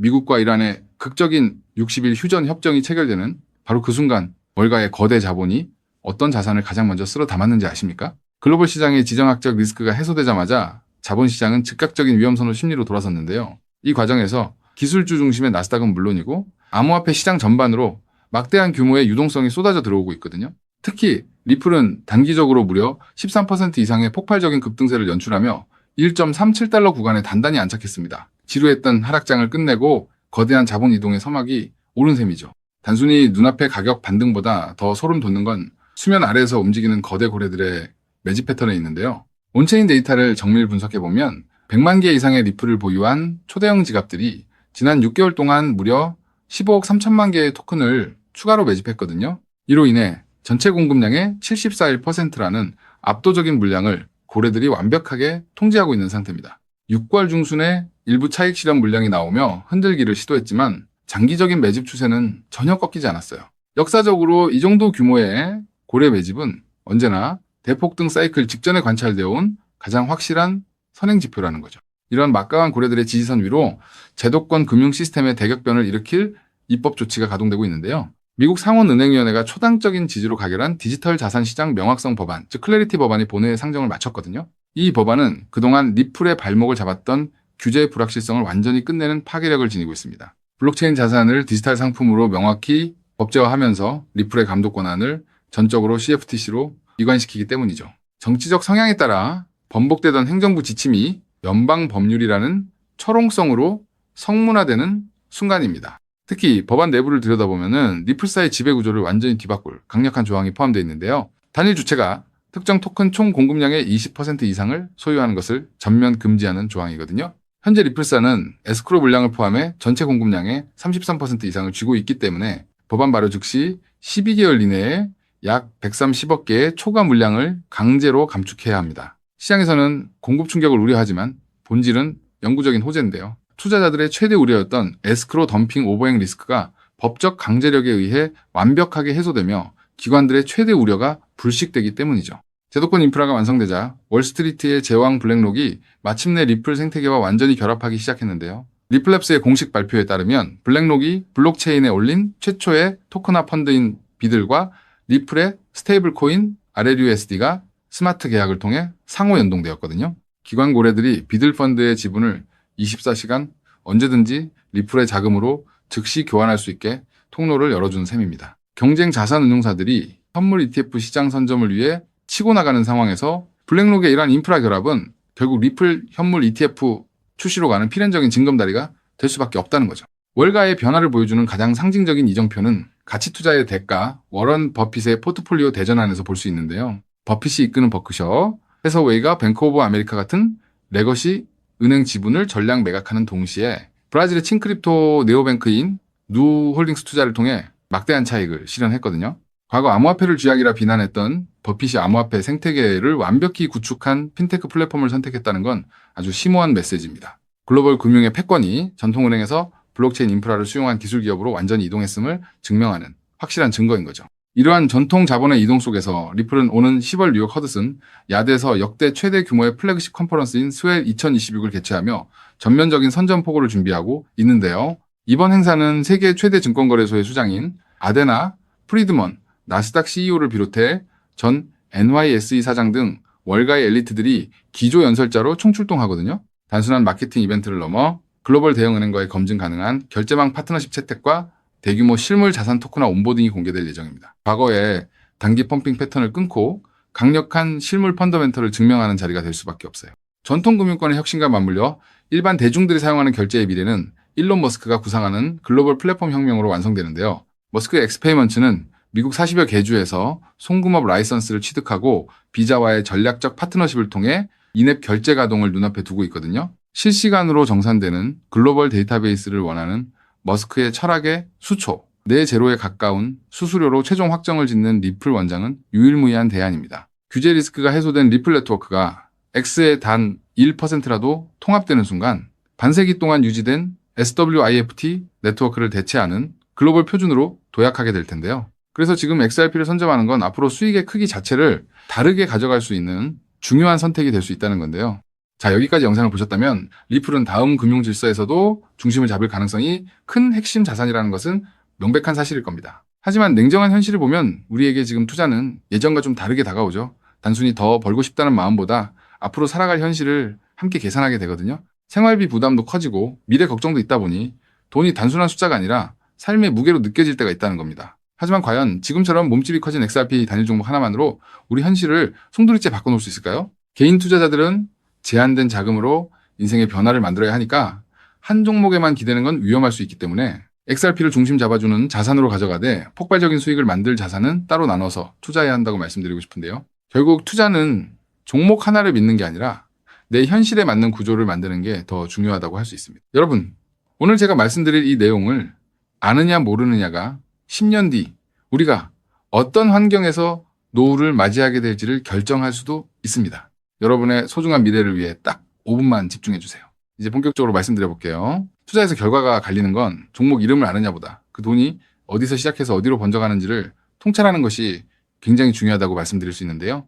미국과 이란의 극적인 60일 휴전 협정이 체결되는 바로 그 순간 월가의 거대 자본이 어떤 자산을 가장 먼저 쓸어 담았는지 아십니까? 글로벌 시장의 지정학적 리스크가 해소되자마자 자본시장은 즉각적인 위험선호 심리로 돌아섰는데요. 이 과정에서 기술주 중심의 나스닥은 물론이고 암호화폐 시장 전반으로 막대한 규모의 유동성이 쏟아져 들어오고 있거든요. 특히 리플은 단기적으로 무려 13% 이상의 폭발적인 급등세를 연출하며 1.37달러 구간에 단단히 안착했습니다. 지루했던 하락장을 끝내고 거대한 자본 이동의 서막이 오른 셈이죠. 단순히 눈앞의 가격 반등보다 더 소름 돋는 건 수면 아래에서 움직이는 거대 고래들의 매집 패턴에 있는데요. 온체인 데이터를 정밀 분석해보면 100만 개 이상의 리플을 보유한 초대형 지갑들이 지난 6개월 동안 무려 15억 3천만 개의 토큰을 추가로 매집했거든요. 이로 인해 전체 공급량의 74.1%라는 압도적인 물량을 고래들이 완벽하게 통제하고 있는 상태입니다. 6개월 중순에 일부 차익 실현 물량이 나오며 흔들기를 시도했지만 장기적인 매집 추세는 전혀 꺾이지 않았어요. 역사적으로 이 정도 규모의 고래 매집은 언제나 대폭등 사이클 직전에 관찰되어 온 가장 확실한 선행 지표라는 거죠. 이런 막강한 고래들의 지지선 위로 제도권 금융 시스템의 대격변을 일으킬 입법 조치가 가동되고 있는데요. 미국 상원은행위원회가 초당적인 지지로 가결한 디지털 자산 시장 명확성 법안, 즉 클래리티 법안이 본회의에 상정을 마쳤거든요. 이 법안은 그동안 리플의 발목을 잡았던 규제의 불확실성을 완전히 끝내는 파괴력을 지니고 있습니다. 블록체인 자산을 디지털 상품으로 명확히 법제화하면서 리플의 감독 권한을 전적으로 CFTC로 이관시키기 때문이죠. 정치적 성향에 따라 번복되던 행정부 지침이 연방 법률이라는 철옹성으로 성문화되는 순간입니다. 특히 법안 내부를 들여다보면 리플사의 지배 구조를 완전히 뒤바꿀 강력한 조항이 포함되어 있는데요. 단일 주체가 특정 토큰 총 공급량의 20% 이상을 소유하는 것을 전면 금지하는 조항이거든요. 현재 리플사는 에스크로 물량을 포함해 전체 공급량의 33% 이상을 쥐고 있기 때문에 법안 발효 즉시 12개월 이내에 약 130억 개의 초과 물량을 강제로 감축해야 합니다. 시장에서는 공급 충격을 우려하지만 본질은 영구적인 호재인데요. 투자자들의 최대 우려였던 에스크로 덤핑 오버행 리스크가 법적 강제력에 의해 완벽하게 해소되며 기관들의 최대 우려가 불식되기 때문이죠. 제도권 인프라가 완성되자 월스트리트의 제왕 블랙록이 마침내 리플 생태계와 완전히 결합하기 시작했는데요. 리플랩스의 공식 발표에 따르면 블랙록이 블록체인에 올린 최초의 토큰화 펀드인 비들과 리플의 스테이블 코인 RLUSD가 스마트 계약을 통해 상호 연동되었거든요. 기관 고래들이 비들 펀드의 지분을 24시간 언제든지 리플의 자금으로 즉시 교환할 수 있게 통로를 열어준 셈입니다. 경쟁 자산 운용사들이 선물 ETF 시장 선점을 위해 치고 나가는 상황에서 블랙록의 이러한 인프라 결합은 결국 리플 현물 ETF 출시로 가는 필연적인 징검다리가 될 수밖에 없다는 거죠. 월가의 변화를 보여주는 가장 상징적인 이정표는 가치 투자의 대가, 워런 버핏의 포트폴리오 대전환에서 볼 수 있는데요. 버핏이 이끄는 버크셔, 해서웨이가 뱅크 오브 아메리카 같은 레거시 은행 지분을 전량 매각하는 동시에 브라질의 친크립토 네오뱅크인 누 홀딩스 투자를 통해 막대한 차익을 실현했거든요. 과거 암호화폐를 쥐약이라 비난했던 버핏이 암호화폐 생태계를 완벽히 구축한 핀테크 플랫폼을 선택했다는 건 아주 심오한 메시지입니다. 글로벌 금융의 패권이 전통은행에서 블록체인 인프라를 수용한 기술 기업으로 완전히 이동했음을 증명하는 확실한 증거인 거죠. 이러한 전통 자본의 이동 속에서 리플은 오는 10월 뉴욕 허드슨 야드에서 역대 최대 규모의 플래그십 컨퍼런스인 스웰 2026을 개최하며 전면적인 선전포고를 준비하고 있는데요. 이번 행사는 세계 최대 증권거래소의 수장인 아데나 프리드먼 나스닥 CEO를 비롯해 전 NYSE 사장 등 월가의 엘리트들이 기조 연설자로 총출동하거든요. 단순한 마케팅 이벤트를 넘어 글로벌 대형은행과의 검증 가능한 결제망 파트너십 채택과 대규모 실물 자산 토큰화 온보딩이 공개될 예정입니다. 과거에 단기 펌핑 패턴을 끊고 강력한 실물 펀더멘털을 증명하는 자리가 될 수밖에 없어요. 전통 금융권의 혁신과 맞물려 일반 대중들이 사용하는 결제의 미래는 일론 머스크가 구상하는 글로벌 플랫폼 혁명으로 완성되는데요. 머스크의 엑스페이먼츠는 미국 40여 개주에서 송금업 라이선스를 취득하고 비자와의 전략적 파트너십을 통해 인앱 결제 가동을 눈앞에 두고 있거든요. 실시간으로 정산되는 글로벌 데이터베이스를 원하는 머스크의 철학의 수초, 네제로에 가까운 수수료로 최종 확정을 짓는 리플 원장은 유일무이한 대안입니다. 규제 리스크가 해소된 리플 네트워크가 X의 단 1%라도 통합되는 순간 반세기 동안 유지된 SWIFT 네트워크를 대체하는 글로벌 표준으로 도약하게 될 텐데요. 그래서 지금 XRP를 선점하는 건 앞으로 수익의 크기 자체를 다르게 가져갈 수 있는 중요한 선택이 될 수 있다는 건데요. 자, 여기까지 영상을 보셨다면 리플은 다음 금융 질서에서도 중심을 잡을 가능성이 큰 핵심 자산이라는 것은 명백한 사실일 겁니다. 하지만 냉정한 현실을 보면 우리에게 지금 투자는 예전과 좀 다르게 다가오죠. 단순히 더 벌고 싶다는 마음보다 앞으로 살아갈 현실을 함께 계산하게 되거든요. 생활비 부담도 커지고 미래 걱정도 있다 보니 돈이 단순한 숫자가 아니라 삶의 무게로 느껴질 때가 있다는 겁니다. 하지만 과연 지금처럼 몸집이 커진 XRP 단일 종목 하나만으로 우리 현실을 송두리째 바꿔놓을 수 있을까요? 개인 투자자들은 제한된 자금으로 인생의 변화를 만들어야 하니까 한 종목에만 기대는 건 위험할 수 있기 때문에 XRP를 중심 잡아주는 자산으로 가져가되 폭발적인 수익을 만들 자산은 따로 나눠서 투자해야 한다고 말씀드리고 싶은데요. 결국 투자는 종목 하나를 믿는 게 아니라 내 현실에 맞는 구조를 만드는 게 더 중요하다고 할 수 있습니다. 여러분, 오늘 제가 말씀드릴 이 내용을 아느냐 모르느냐가 10년 뒤 우리가 어떤 환경에서 노후를 맞이하게 될지를 결정할 수도 있습니다. 여러분의 소중한 미래를 위해 딱 5분만 집중해 주세요. 이제 본격적으로 말씀드려 볼게요. 투자에서 결과가 갈리는 건 종목 이름을 아느냐보다 그 돈이 어디서 시작해서 어디로 번져가는지를 통찰하는 것이 굉장히 중요하다고 말씀드릴 수 있는데요.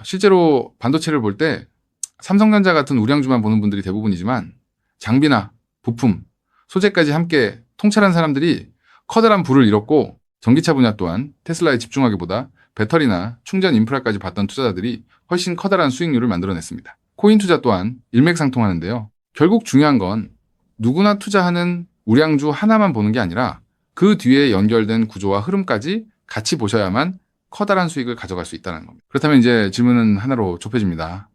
실제로 반도체를 볼 때 삼성전자 같은 우량주만 보는 분들이 대부분이지만 장비나 부품, 소재까지 함께 통찰한 사람들이 커다란 부를 이뤘고 전기차 분야 또한 테슬라에 집중하기보다 배터리나 충전 인프라까지 봤던 투자자들이 훨씬 커다란 수익률을 만들어냈습니다. 코인 투자 또한 일맥상통하는데요. 결국 중요한 건 누구나 투자하는 우량주 하나만 보는 게 아니라 그 뒤에 연결된 구조와 흐름까지 같이 보셔야만 커다란 수익을 가져갈 수 있다는 겁니다. 그렇다면 이제 질문은 하나로 좁혀집니다.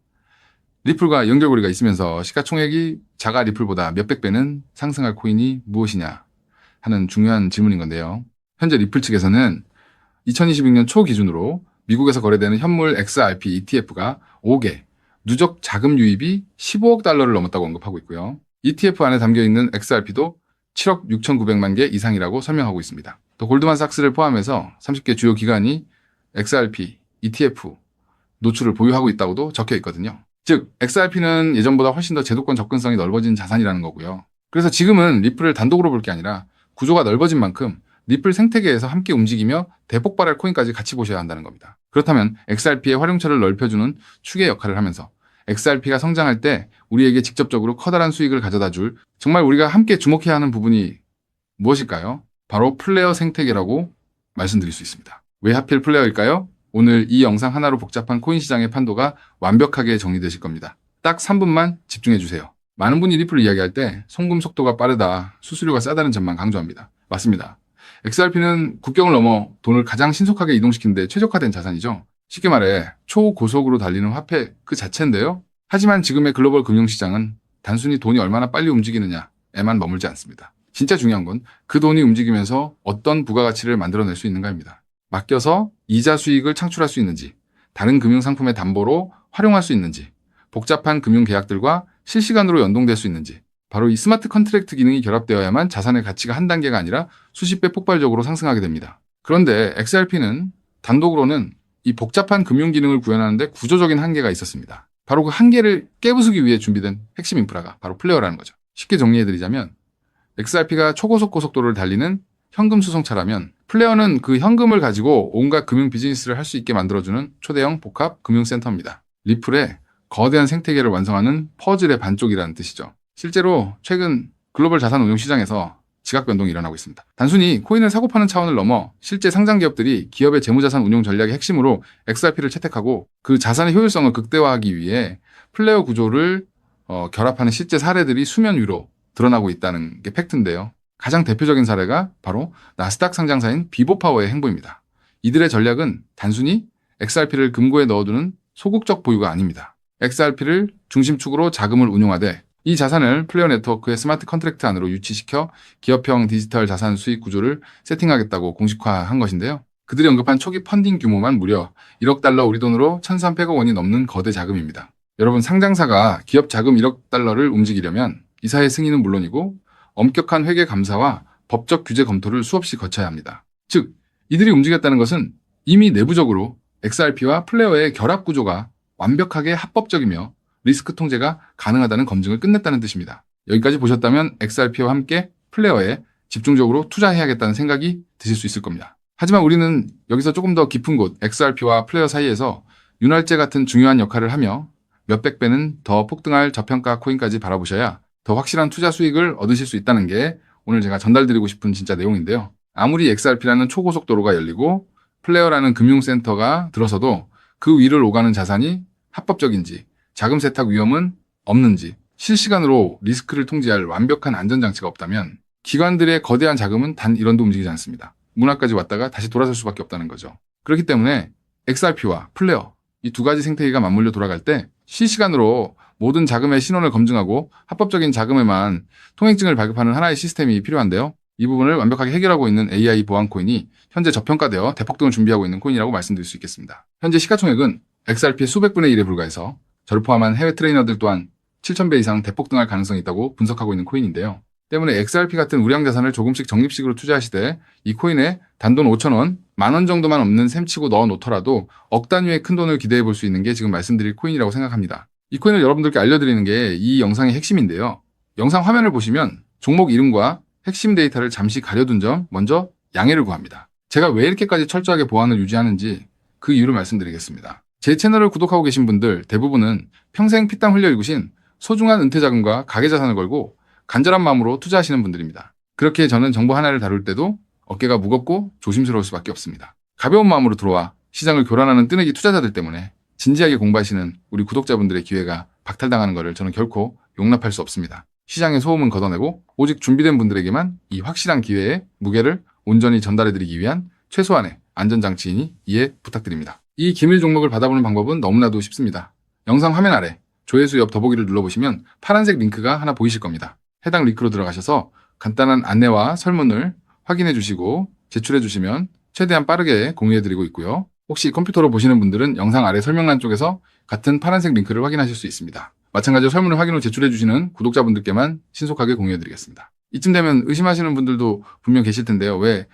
리플과 연결고리가 있으면서 시가총액이 자가 리플보다 몇백 배는 상승할 코인이 무엇이냐 하는 중요한 질문인 건데요. 현재 리플 측에서는 2026년 초 기준으로 미국에서 거래되는 현물 XRP ETF가 5개, 누적 자금 유입이 15억 달러를 넘었다고 언급하고 있고요. ETF 안에 담겨있는 XRP도 7억 6,900만 개 이상이라고 설명하고 있습니다. 또 골드만삭스를 포함해서 30개 주요 기관이 XRP, ETF 노출을 보유하고 있다고도 적혀 있거든요. 즉, XRP는 예전보다 훨씬 더 제도권 접근성이 넓어진 자산이라는 거고요. 그래서 지금은 리플을 단독으로 볼 게 아니라 구조가 넓어진 만큼 리플 생태계에서 함께 움직이며 대폭발할 코인까지 같이 보셔야 한다는 겁니다. 그렇다면 XRP의 활용처를 넓혀주는 축의 역할을 하면서 XRP가 성장할 때 우리에게 직접적으로 커다란 수익을 가져다 줄 정말 우리가 함께 주목해야 하는 부분이 무엇일까요? 바로 플레이어 생태계라고 말씀드릴 수 있습니다. 왜 하필 플레이어일까요? 오늘 이 영상 하나로 복잡한 코인 시장의 판도가 완벽하게 정리되실 겁니다. 딱 3분만 집중해 주세요. 많은 분이 리플을 이야기할 때 송금 속도가 빠르다, 수수료가 싸다는 점만 강조합니다. 맞습니다. XRP는 국경을 넘어 돈을 가장 신속하게 이동시키는 데 최적화된 자산이죠. 쉽게 말해 초고속으로 달리는 화폐 그 자체인데요. 하지만 지금의 글로벌 금융시장은 단순히 돈이 얼마나 빨리 움직이느냐에만 머물지 않습니다. 진짜 중요한 건 그 돈이 움직이면서 어떤 부가가치를 만들어낼 수 있는가입니다. 맡겨서 이자 수익을 창출할 수 있는지, 다른 금융상품의 담보로 활용할 수 있는지, 복잡한 금융계약들과 실시간으로 연동될 수 있는지, 바로 이 스마트 컨트랙트 기능이 결합되어야만 자산의 가치가 한 단계가 아니라 수십 배 폭발적으로 상승하게 됩니다. 그런데 XRP는 단독으로는 이 복잡한 금융 기능을 구현하는데 구조적인 한계가 있었습니다. 바로 그 한계를 깨부수기 위해 준비된 핵심 인프라가 바로 플레이어라는 거죠. 쉽게 정리해드리자면 XRP가 초고속 고속도로를 달리는 현금 수송차라면 플레이어는 그 현금을 가지고 온갖 금융 비즈니스를 할 수 있게 만들어주는 초대형 복합 금융센터입니다. 리플의 거대한 생태계를 완성하는 퍼즐의 반쪽이라는 뜻이죠. 실제로 최근 글로벌 자산 운용 시장에서 지각 변동이 일어나고 있습니다. 단순히 코인을 사고 파는 차원을 넘어 실제 상장 기업들이 기업의 재무자산 운용 전략의 핵심으로 XRP를 채택하고 그 자산의 효율성을 극대화하기 위해 플레이어 구조를 결합하는 실제 사례들이 수면 위로 드러나고 있다는 게 팩트인데요. 가장 대표적인 사례가 바로 나스닥 상장사인 비보파워의 행보입니다. 이들의 전략은 단순히 XRP를 금고에 넣어두는 소극적 보유가 아닙니다. XRP를 중심축으로 자금을 운용하되 이 자산을 플레이어 네트워크의 스마트 컨트랙트 안으로 유치시켜 기업형 디지털 자산 수익 구조를 세팅하겠다고 공식화한 것인데요. 그들이 언급한 초기 펀딩 규모만 무려 1억 달러 우리 돈으로 1,300억 원이 넘는 거대 자금입니다. 여러분, 상장사가 기업 자금 1억 달러를 움직이려면 이사의 승인은 물론이고 엄격한 회계 감사와 법적 규제 검토를 수없이 거쳐야 합니다. 즉, 이들이 움직였다는 것은 이미 내부적으로 XRP와 플레이어의 결합 구조가 완벽하게 합법적이며 리스크 통제가 가능하다는 검증을 끝냈다는 뜻입니다. 여기까지 보셨다면 XRP와 함께 플레이어에 집중적으로 투자해야겠다는 생각이 드실 수 있을 겁니다. 하지만 우리는 여기서 조금 더 깊은 곳 XRP와 플레이어 사이에서 윤활제 같은 중요한 역할을 하며 몇백 배는 더 폭등할 저평가 코인까지 바라보셔야 더 확실한 투자 수익을 얻으실 수 있다는 게 오늘 제가 전달드리고 싶은 진짜 내용인데요. 아무리 XRP라는 초고속도로가 열리고 플레어라는 금융센터가 들어서도 그 위를 오가는 자산이 합법적인지, 자금 세탁 위험은 없는지, 실시간으로 리스크를 통제할 완벽한 안전장치가 없다면 기관들의 거대한 자금은 단 1원도 움직이지 않습니다. 문화까지 왔다가 다시 돌아설 수밖에 없다는 거죠. 그렇기 때문에 XRP와 플레어, 이 두 가지 생태계가 맞물려 돌아갈 때 실시간으로 모든 자금의 신원을 검증하고 합법적인 자금에만 통행증을 발급하는 하나의 시스템이 필요한데요. 이 부분을 완벽하게 해결하고 있는 AI 보안 코인이 현재 저평가되어 대폭등을 준비하고 있는 코인이라고 말씀드릴 수 있겠습니다. 현재 시가총액은 XRP의 수백 분의 1에 불과해서 저를 포함한 해외 트레이너들 또한 7,000배 이상 대폭등할 가능성이 있다고 분석하고 있는 코인인데요. 때문에 XRP 같은 우량 자산을 조금씩 적립식으로 투자하시되 이 코인에 단돈 5,000원, 10,000원 정도만 없는 셈치고 넣어 놓더라도 억 단위의 큰 돈을 기대해 볼 수 있는 게 지금 말씀드릴 코인이라고 생각합니다. 이 코인을 여러분들께 알려드리는 게 이 영상의 핵심인데요. 영상 화면을 보시면 종목 이름과 핵심 데이터를 잠시 가려둔 점 먼저 양해를 구합니다. 제가 왜 이렇게까지 철저하게 보안을 유지하는지 그 이유를 말씀드리겠습니다. 제 채널을 구독하고 계신 분들 대부분은 평생 피땀 흘려 일구신 소중한 은퇴자금과 가계자산을 걸고 간절한 마음으로 투자하시는 분들입니다. 그렇게 저는 정보 하나를 다룰 때도 어깨가 무겁고 조심스러울 수밖에 없습니다. 가벼운 마음으로 들어와 시장을 교란하는 뜨내기 투자자들 때문에 진지하게 공부하시는 우리 구독자분들의 기회가 박탈당하는 것을 저는 결코 용납할 수 없습니다. 시장의 소음은 걷어내고 오직 준비된 분들에게만 이 확실한 기회의 무게를 온전히 전달해드리기 위한 최소한의 안전장치이니 이해 부탁드립니다. 이 기밀 종목을 받아보는 방법은 너무나도 쉽습니다. 영상 화면 아래 조회수 옆 더보기를 눌러보시면 파란색 링크가 하나 보이실 겁니다. 해당 링크로 들어가셔서 간단한 안내와 설문을 확인해 주시고 제출해 주시면 최대한 빠르게 공유해드리고 있고요. 혹시 컴퓨터로 보시는 분들은 영상 아래 설명란 쪽에서 같은 파란색 링크를 확인하실 수 있습니다. 마찬가지로 설문을 확인 후 제출해 주시는 구독자분들께만 신속하게 공유해드리겠습니다. 이쯤 되면 의심하시는 분들도 분명 계실 텐데요. 왜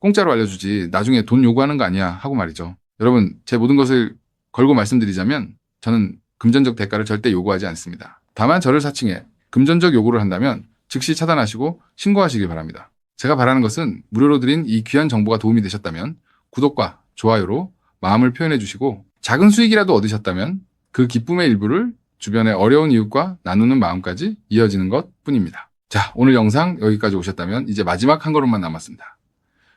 공짜로 알려주지 나중에 돈 요구하는 거 아니야 하고 말이죠. 여러분, 제 모든 것을 걸고 말씀드리자면 저는 금전적 대가를 절대 요구하지 않습니다. 다만 저를 사칭해 금전적 요구를 한다면 즉시 차단하시고 신고하시길 바랍니다. 제가 바라는 것은 무료로 드린 이 귀한 정보가 도움이 되셨다면 구독과 좋아요로 마음을 표현해 주시고 작은 수익이라도 얻으셨다면 그 기쁨의 일부를 주변의 어려운 이웃과 나누는 마음까지 이어지는 것 뿐입니다. 자, 오늘 영상 여기까지 오셨다면 이제 마지막 한 걸음만 남았습니다.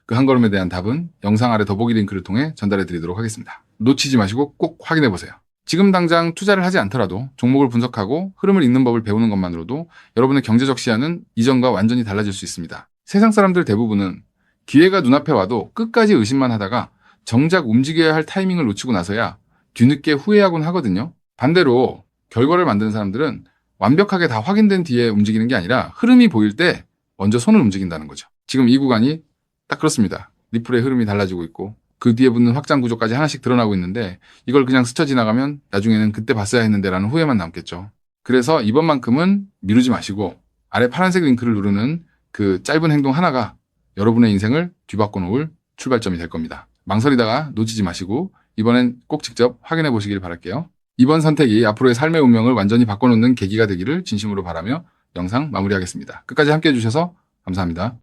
그 한 걸음에 대한 답은 영상 아래 더보기 링크를 통해 전달해 드리도록 하겠습니다. 놓치지 마시고 꼭 확인해 보세요. 지금 당장 투자를 하지 않더라도 종목을 분석하고 흐름을 읽는 법을 배우는 것만으로도 여러분의 경제적 시야는 이전과 완전히 달라질 수 있습니다. 세상 사람들 대부분은 기회가 눈앞에 와도 끝까지 의심만 하다가 정작 움직여야 할 타이밍을 놓치고 나서야 뒤늦게 후회하곤 하거든요. 반대로 결과를 만드는 사람들은 완벽하게 다 확인된 뒤에 움직이는 게 아니라 흐름이 보일 때 먼저 손을 움직인다는 거죠. 지금 이 구간이 딱 그렇습니다. 리플의 흐름이 달라지고 있고 그 뒤에 붙는 확장 구조까지 하나씩 드러나고 있는데 이걸 그냥 스쳐 지나가면 나중에는 그때 봤어야 했는데 라는 후회만 남겠죠. 그래서 이번만큼은 미루지 마시고 아래 파란색 링크를 누르는 그 짧은 행동 하나가 여러분의 인생을 뒤바꿔 놓을 출발점이 될 겁니다. 망설이다가 놓치지 마시고 이번엔 꼭 직접 확인해 보시길 바랄게요. 이번 선택이 앞으로의 삶의 운명을 완전히 바꿔놓는 계기가 되기를 진심으로 바라며 영상 마무리하겠습니다. 끝까지 함께해 주셔서 감사합니다.